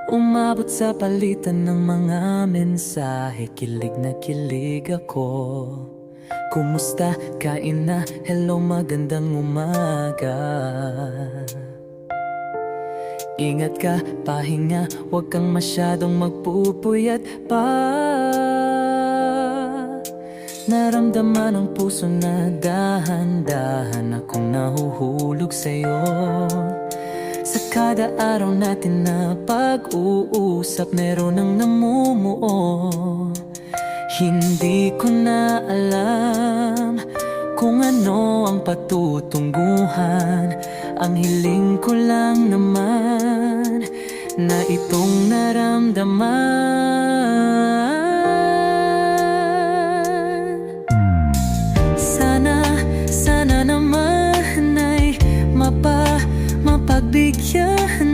Umabot sa palitan ng mga mensahe, kilig na kilig ako. Kumusta? Kain na? Hello, magandang umaga. Ingat ka, pahinga, huwag kang masyadong magpupuyat pa. Naramdaman ng puso na dahan-dahan akong nahuhulog sa'yo. Sa kada araw natin na pag-uusap, meron ang namumuo. Hindi ko na alam kung ano ang patutunguhan. Ang hiling ko lang naman na itong naramdaman. Sana naman ay mapagbigyan